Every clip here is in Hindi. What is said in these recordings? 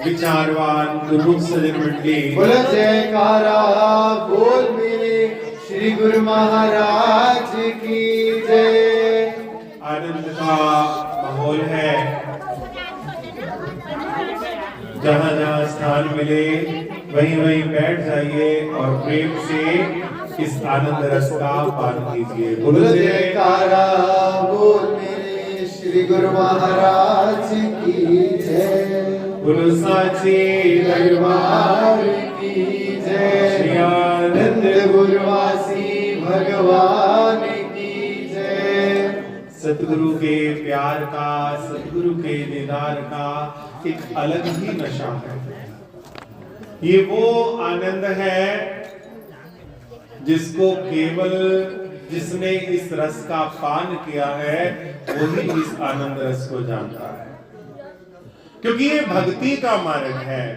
विचारवान गुरु सजन मंडली बोल जयकारा बोल मेरे श्री गुरु महाराज की जय। आनंद का माहौल है। जहाँ जहाँ स्थान मिले वहीं वहीं बैठ जाइए और प्रेम से इस आनंद रस का पान कीजिए। बोल जयकारा बोल मेरे श्री गुरु महाराज की जय। गुरु साची दरबार की जय। श्री आनंद गुरुवासी भगवान की जय। सतगुरु के प्यार का, सतगुरु के दीदार का एक अलग ही नशा है। ये वो आनंद है जिसको केवल जिसने इस रस का पान किया है वही इस आनंद रस को जानता है, क्योंकि ये भक्ति का मार्ग है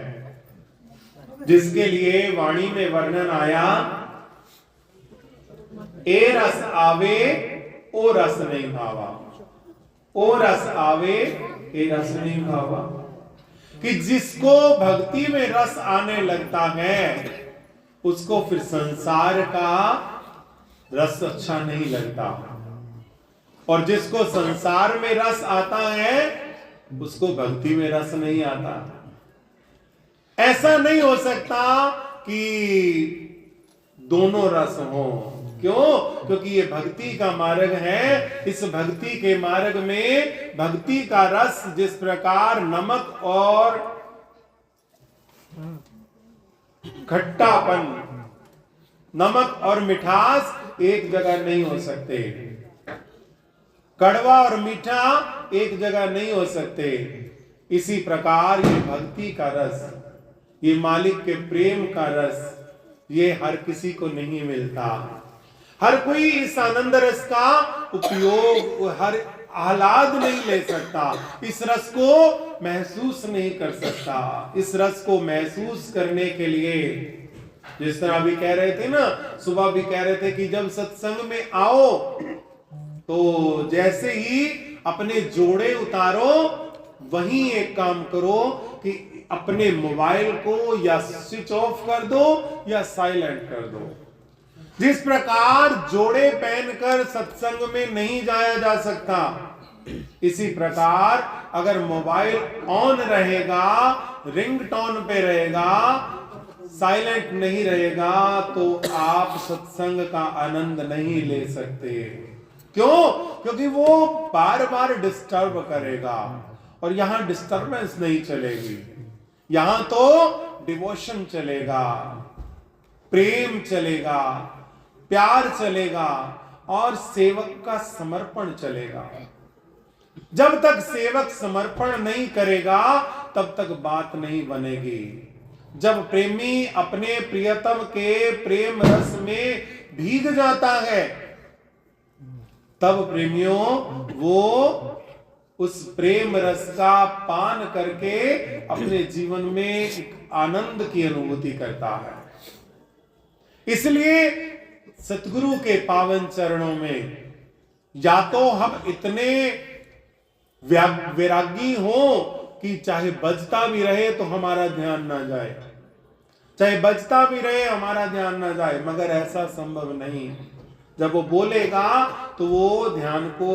जिसके लिए वाणी में वर्णन आया, ए रस आवे ओ रस नहीं भावा, ओ रस आवे ए रस नहीं भावा। कि जिसको भक्ति में रस आने लगता है उसको फिर संसार का रस अच्छा नहीं लगता, और जिसको संसार में रस आता है उसको भक्ति में रस नहीं आता। ऐसा नहीं हो सकता कि दोनों रस हो। क्यों? क्योंकि ये भक्ति का मार्ग है। इस भक्ति के मार्ग में भक्ति का रस जिस प्रकार नमक और खट्टापन, नमक और मिठास एक जगह नहीं हो सकते, कड़वा और मीठा एक जगह नहीं हो सकते, इसी प्रकार ये भक्ति का रस, ये मालिक के प्रेम का रस, ये हर किसी को नहीं मिलता। हर कोई इस आनंद रस का उपयोग, हर आह्लाद नहीं ले सकता, इस रस को महसूस नहीं कर सकता। इस रस को महसूस करने के लिए, जिस तरह अभी कह रहे थे ना, सुबह भी कह रहे थे कि जब सत्संग में आओ तो जैसे ही अपने जोड़े उतारो वहीं एक काम करो कि अपने मोबाइल को या स्विच ऑफ कर दो या साइलेंट कर दो। जिस प्रकार जोड़े पहनकर सत्संग में नहीं जाया जा सकता, इसी प्रकार अगर मोबाइल ऑन रहेगा, रिंगटोन पे रहेगा, साइलेंट नहीं रहेगा तो आप सत्संग का आनंद नहीं ले सकते। क्यों? क्योंकि वो बार बार डिस्टर्ब करेगा, और यहां डिस्टर्बेंस नहीं चलेगी, यहां तो डिवोशन चलेगा, प्रेम चलेगा, प्यार चलेगा और सेवक का समर्पण चलेगा। जब तक सेवक समर्पण नहीं करेगा तब तक बात नहीं बनेगी। जब प्रेमी अपने प्रियतम के प्रेम रस में भीग जाता है तब प्रेमियों वो उस प्रेम रस का पान करके अपने जीवन में एक आनंद की अनुभूति करता है। इसलिए सतगुरु के पावन चरणों में या तो हम इतने वैरागी हो कि चाहे बजता भी रहे तो हमारा ध्यान ना जाए, चाहे बजता भी रहे हमारा ध्यान ना जाए, मगर ऐसा संभव नहीं। जब वो बोलेगा तो वो ध्यान को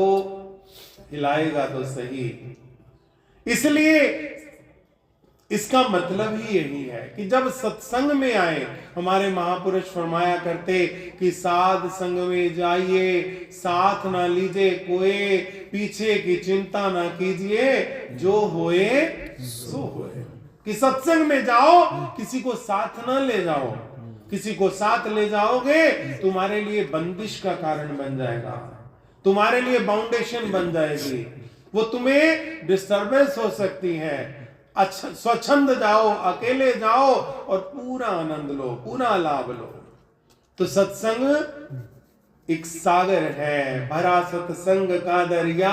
हिलाएगा तो सही। इसलिए इसका मतलब ही यही है कि जब सत्संग में आए, हमारे महापुरुष फरमाया करते कि साध संग में जाइए, साथ ना लीजिए कोई, पीछे की चिंता ना कीजिए, जो होए सो होए। कि सत्संग में जाओ, किसी को साथ ना ले जाओ। किसी को साथ ले जाओगे तुम्हारे लिए बंदिश का कारण बन जाएगा, तुम्हारे लिए बाउंडेशन बन जाएगी, वो तुम्हें डिस्टर्बेंस हो सकती है। अच्छा, स्वच्छंद जाओ, अकेले जाओ और पूरा आनंद लो, पूरा लाभ लो। तो सत्संग एक सागर है, भरा सत्संग का दरिया,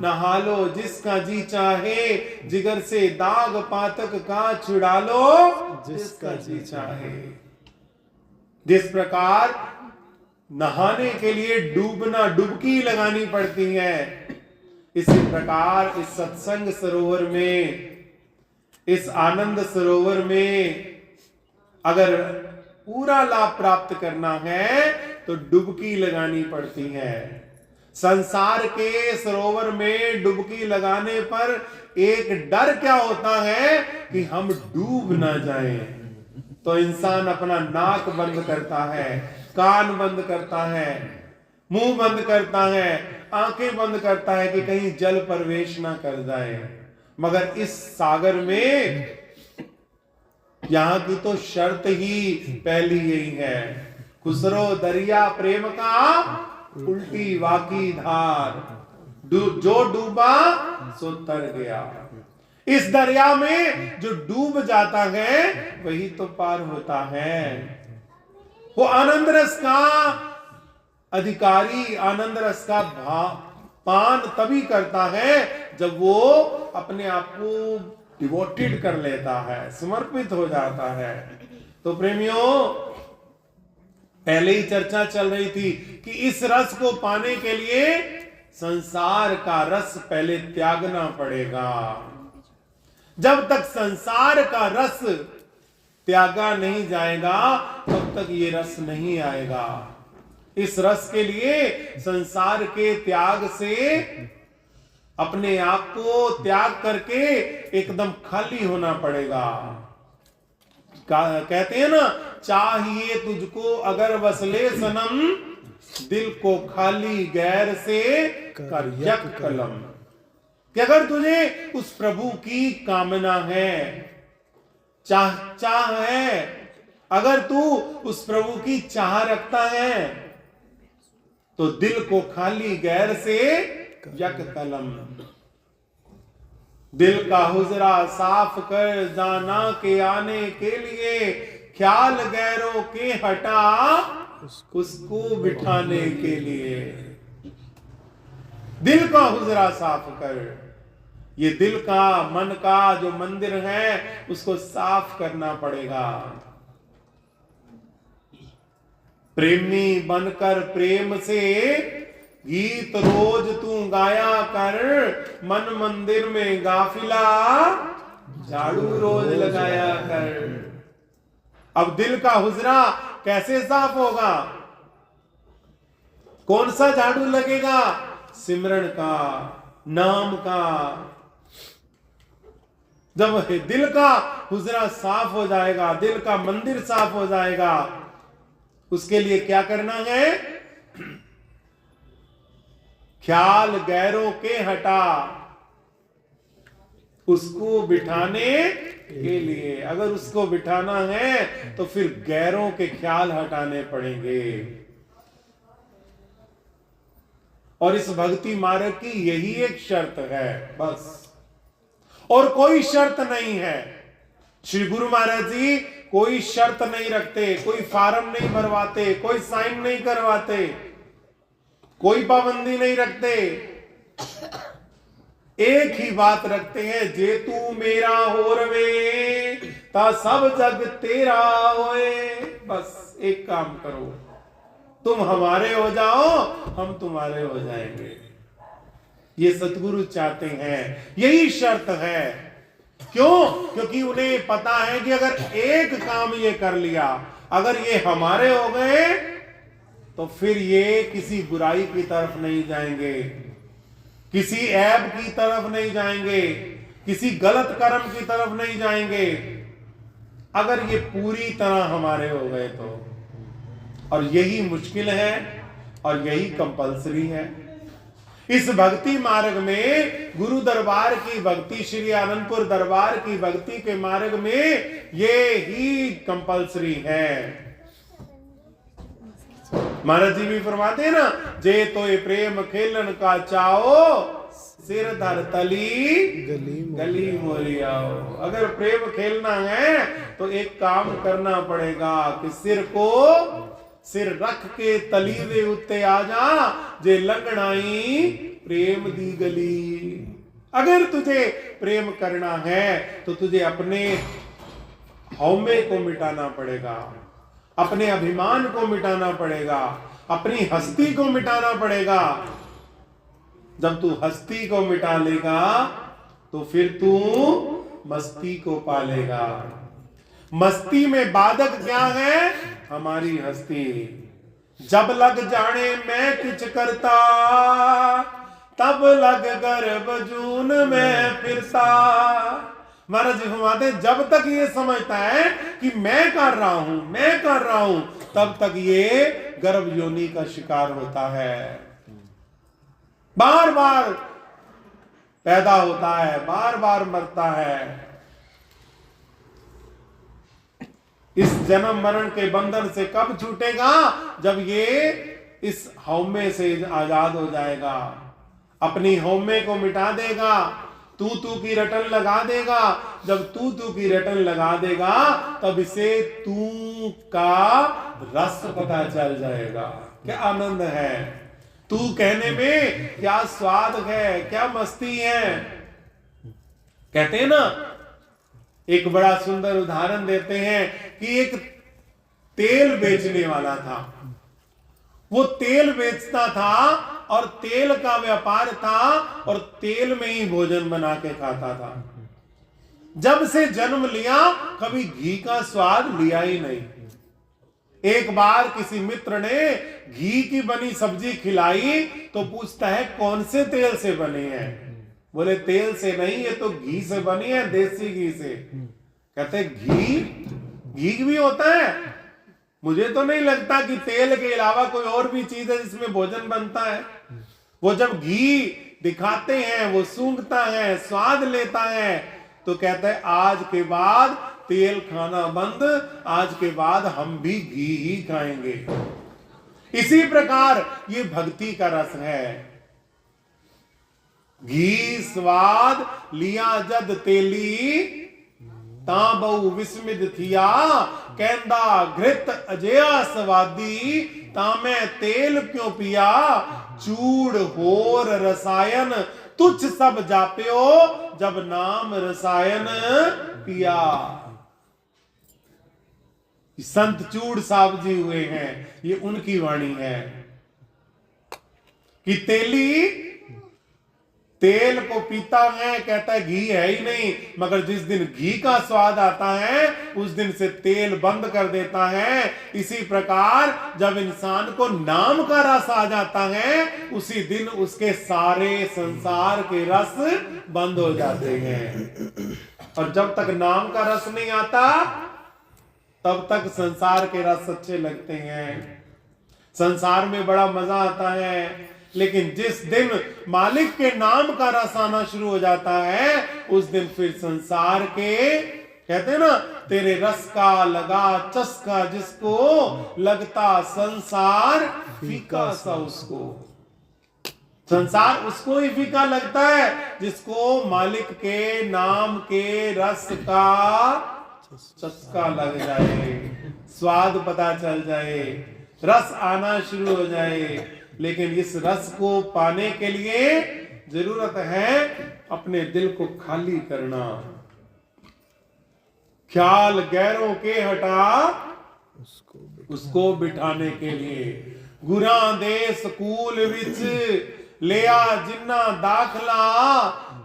नहा लो जिसका जी चाहे, जिगर से दाग पातक का छुड़ा लो जिसका जी चाहे। जिस प्रकार नहाने के लिए डूबना, डुबकी लगानी पड़ती है, इसी प्रकार इस सत्संग सरोवर में इस आनंद सरोवर में अगर पूरा लाभ प्राप्त करना है तो डुबकी लगानी पड़ती है। संसार के सरोवर में डुबकी लगाने पर एक डर क्या होता है कि हम डूब ना जाएं। तो इंसान अपना नाक बंद करता है, कान बंद करता है, मुंह बंद करता है, आंखें बंद करता है कि कहीं जल प्रवेश ना कर जाए। मगर इस सागर में यहां की तो शर्त ही पहली यही है, खुसरो दरिया प्रेम का उल्टी वाकी धार, जो डूबा सो तर गया। इस दरिया में जो डूब जाता है वही तो पार होता है। वो आनंद रस का अधिकारी, आनंद रस का पान तभी करता है जब वो अपने आप को डिवोटेड कर लेता है, समर्पित हो जाता है। तो प्रेमियों, पहले ही चर्चा चल रही थी कि इस रस को पाने के लिए संसार का रस पहले त्यागना पड़ेगा। जब तक संसार का रस त्यागा नहीं जाएगा तब तक ये रस नहीं आएगा। इस रस के लिए संसार के त्याग से अपने आप को त्याग करके एकदम खाली होना पड़ेगा। कहते हैं ना, चाहिए तुझको अगर वसले सनम, दिल को खाली गैर से कर यक कलम। कि अगर तुझे उस प्रभु की कामना है, चाह है, अगर तू उस प्रभु की चाह रखता है तो दिल को खाली गैर से यक कलम। दिल का हुजरा साफ कर जाना के आने के लिए, ख्याल गैरों के हटा उसको बिठाने के लिए। दिल का हुजरा साफ कर, ये दिल का, मन का जो मंदिर है उसको साफ करना पड़ेगा। प्रेमी बनकर प्रेम से गीत रोज तू गाया कर, मन मंदिर में गाफिला झाड़ू रोज लगाया कर। अब दिल का हुजरा कैसे साफ होगा? कौन सा झाड़ू लगेगा? सिमरन का, नाम का। जब दिल का हुजरा साफ हो जाएगा, दिल का मंदिर साफ हो जाएगा, उसके लिए क्या करना है? ख्याल गैरों के हटा उसको बिठाने के लिए। अगर उसको बिठाना है तो फिर गैरों के ख्याल हटाने पड़ेंगे। और इस भक्ति मार्ग की यही एक शर्त है, बस, और कोई शर्त नहीं है। श्री गुरु महाराज जी कोई शर्त नहीं रखते, कोई फार्म नहीं भरवाते, कोई साइन नहीं करवाते, कोई पाबंदी नहीं रखते। एक ही बात रखते हैं, जे तू मेरा हो रवे ता सब जग तेरा होए। बस एक काम करो, तुम हमारे हो जाओ, हम तुम्हारे हो जाएंगे। ये सतगुरु चाहते हैं, यही शर्त है। क्यों? क्योंकि उन्हें पता है कि अगर एक काम ये कर लिया, अगर ये हमारे हो गए तो फिर ये किसी बुराई की तरफ नहीं जाएंगे, किसी ऐब की तरफ नहीं जाएंगे, किसी गलत कर्म की तरफ नहीं जाएंगे, अगर ये पूरी तरह हमारे हो गए तो। और यही मुश्किल है और यही कंपलसरी है। इस भक्ति मार्ग में, गुरु दरबार की भक्ति, श्री आनंदपुर दरबार की भक्ति के मार्ग में ये ही कंपलसरी है। महाराज जी भी फरमाते हैं ना, जे तो ये प्रेम खेलन का चाहो, सिर धर तली गली मोरी आओ। अगर प्रेम खेलना है तो एक काम करना पड़ेगा कि सिर रख के तली दे उत्ते आ जा, जे लंगड़ाई प्रेम दी गली। अगर तुझे प्रेम करना है तो तुझे अपने हौमे को मिटाना पड़ेगा, अपने अभिमान को मिटाना पड़ेगा, अपनी हस्ती को मिटाना पड़ेगा। जब तू हस्ती को मिटा लेगा तो फिर तू मस्ती को पालेगा। मस्ती में बाधक क्या है? हमारी हस्ती। जब लग जाने मैं किछ करता, तब लग गर्भ जून में फिरता। महाराज जी फरमाते जब तक ये समझता है कि मैं कर रहा हूं, तब तक ये गर्भ योनि का शिकार होता है। बार बार पैदा होता है, बार बार मरता है। इस जन्म मरण के बंधन से कब छूटेगा? जब ये इस हौमे से आजाद हो जाएगा, अपनी हौमे को मिटा देगा, तू की रटन लगा देगा। जब तू की रटन लगा देगा, तब इसे तू का रस पता चल जाएगा। क्या आनंद है, तू कहने में क्या स्वाद है, क्या मस्ती है। कहते हैं ना, एक बड़ा सुंदर उदाहरण देते हैं कि एक तेल बेचने वाला था। वो तेल बेचता था और तेल का व्यापार था और तेल में ही भोजन बना के खाता था। जब से जन्म लिया कभी घी का स्वाद लिया ही नहीं। एक बार किसी मित्र ने घी की बनी सब्जी खिलाई तो पूछता है कौन से तेल से बने हैं? बोले तेल से नहीं, ये तो घी से बनी है, देसी घी से। कहते घी भी होता है? मुझे तो नहीं लगता कि तेल के अलावा कोई और भी चीज है जिसमें भोजन बनता है। वो जब घी दिखाते हैं, वो सूंघता है, स्वाद लेता है, तो कहता है आज के बाद तेल खाना बंद, आज के बाद हम भी घी ही खाएंगे। इसी प्रकार ये भक्ति का रस है। घी स्वाद लिया जद तेली, ता बहु विस्मित थिया, कहंदा घृत अजया स्वादी, तामे तेल क्यों पिया, चूड़ होर रसायन, तुच्छ सब जाप्यो, जब नाम रसायन पिया। संत चूड़ साहब जी हुए हैं, ये उनकी वाणी है कि तेली तेल को पीता है, कहता है घी है ही नहीं, मगर जिस दिन घी का स्वाद आता है उस दिन से तेल बंद कर देता है। इसी प्रकार जब इंसान को नाम का रस आ जाता है, उसी दिन उसके सारे संसार के रस बंद हो जाते हैं। और जब तक नाम का रस नहीं आता तब तक संसार के रस अच्छे लगते हैं, संसार में बड़ा मजा आता है। लेकिन जिस दिन मालिक के नाम का रस आना शुरू हो जाता है, उस दिन फिर संसार के, कहते हैं ना, तेरे रस का लगा चस्का जिसको, लगता संसार फीका सा उसको। संसार उसको ही फीका लगता है जिसको मालिक के नाम के रस का चस्का लग जाए, स्वाद पता चल जाए, रस आना शुरू हो जाए। लेकिन इस रस को पाने के लिए जरूरत है अपने दिल को खाली करना। ख्याल गैरों के हटा उसको बिठाने के लिए। गुरा दे स्कूल विच लिया जिन्ना दाखला,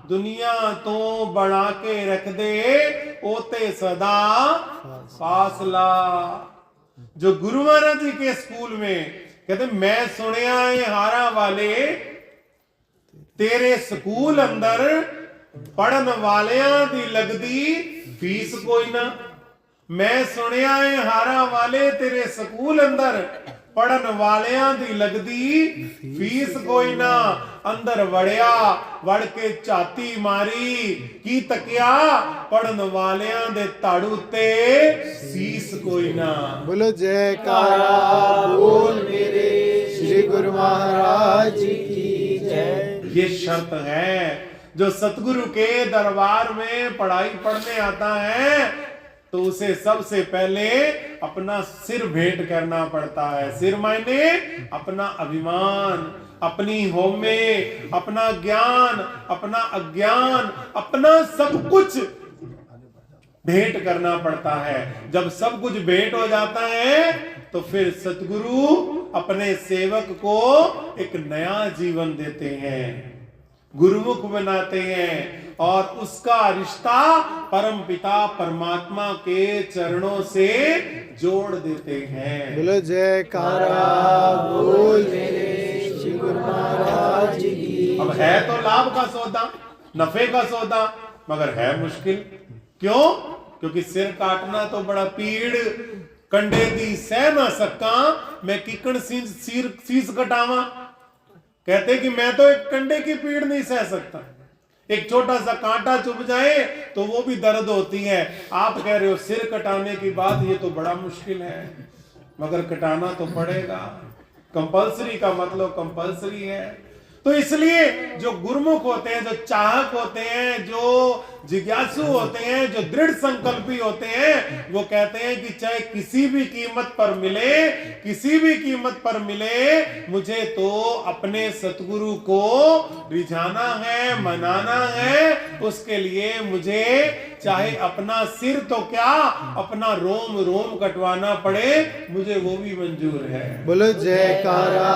दुनिया तो बढ़ा के रख दे ओते सदा फासला। जो गुरु महाराज जी के स्कूल में कहते मैं सुनिया है हारा वाले, तेरे स्कूल अंदर पढ़न वालियां दी लगदी फीस कोई ना। मैं सुनिया है हारा वाले, तेरे स्कूल अंदर पढ़न वालियां दी लगदी फीस कोई ना। अंदर वड़िया वड़ के झाती मारी, की तकिया पढ़न वालियां दे धड़ उत्ते सीस कोई ना। बोलो जयकारा बोल मेरे श्री गुरु महाराज की जय। ये शर्त है, जो सतगुरु के दरबार में पढ़ाई पढ़ने आता है तो उसे सबसे पहले अपना सिर भेंट करना पड़ता है। सिर मायने अपना अभिमान, अपनी होमे, अपना ज्ञान, अपना अज्ञान, अपना सब कुछ भेंट करना पड़ता है। जब सब कुछ भेंट हो जाता है तो फिर सतगुरु अपने सेवक को एक नया जीवन देते हैं। गुरुमुख बनाते हैं और उसका रिश्ता परम पिता परमात्मा के चरणों से जोड़ देते हैं। बोलो जयकारा बोल मेरे श्री गुरु महाराज की। अब है तो लाभ का सौदा, नफे का सौदा, मगर है मुश्किल। क्यों? क्योंकि सिर काटना तो बड़ा पीड़, कंडे दी सह ना सका, मैं किकण सीस कटावा। कहते कि मैं तो एक कंडे की पीड़ नहीं सह सकता, एक छोटा सा कांटा चुभ जाए तो वो भी दर्द होती है। आप कह रहे हो सिर कटाने की बात, ये तो बड़ा मुश्किल है, मगर कटाना तो पड़ेगा। कंपल्सरी का मतलब कंपल्सरी है। तो इसलिए जो गुरुमुख होते हैं, जो चाहक होते हैं, जो जिज्ञासु होते हैं, जो दृढ़ संकल्पी होते हैं, वो कहते हैं कि चाहे किसी भी कीमत पर मिले, किसी भी कीमत पर मिले, मुझे तो अपने सतगुरु को रिझाना है, मनाना है। उसके लिए मुझे चाहे अपना सिर तो क्या, अपना रोम रोम कटवाना पड़े, मुझे वो भी मंजूर है। बोलो जयकारा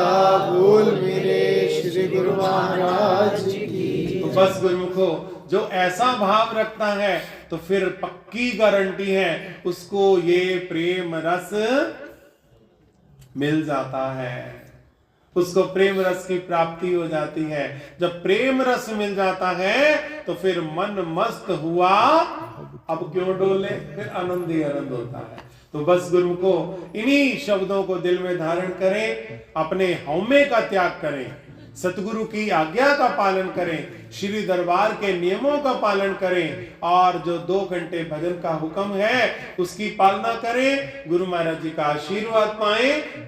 बोल मेरे श्री गुरु महाराज की। तो बस गुरुमुखो, जो ऐसा भाव रखता है तो फिर पक्की गारंटी है उसको ये प्रेम रस मिल जाता है, उसको प्रेम रस की प्राप्ति हो जाती है। जब प्रेम रस मिल जाता है तो फिर मन मस्त हुआ, अब क्यों डोले, फिर आनंद ही आनंद होता है। तो बस गुरु को इन्हीं शब्दों को दिल में धारण करें, अपने हौमे का त्याग करें, सतगुरु की आज्ञा का पालन करें, श्री दरबार के नियमों का पालन करें, और जो 2 घंटे भजन का हुक्म है उसकी पालना करें, गुरु महाराज जी का आशीर्वाद पाएं।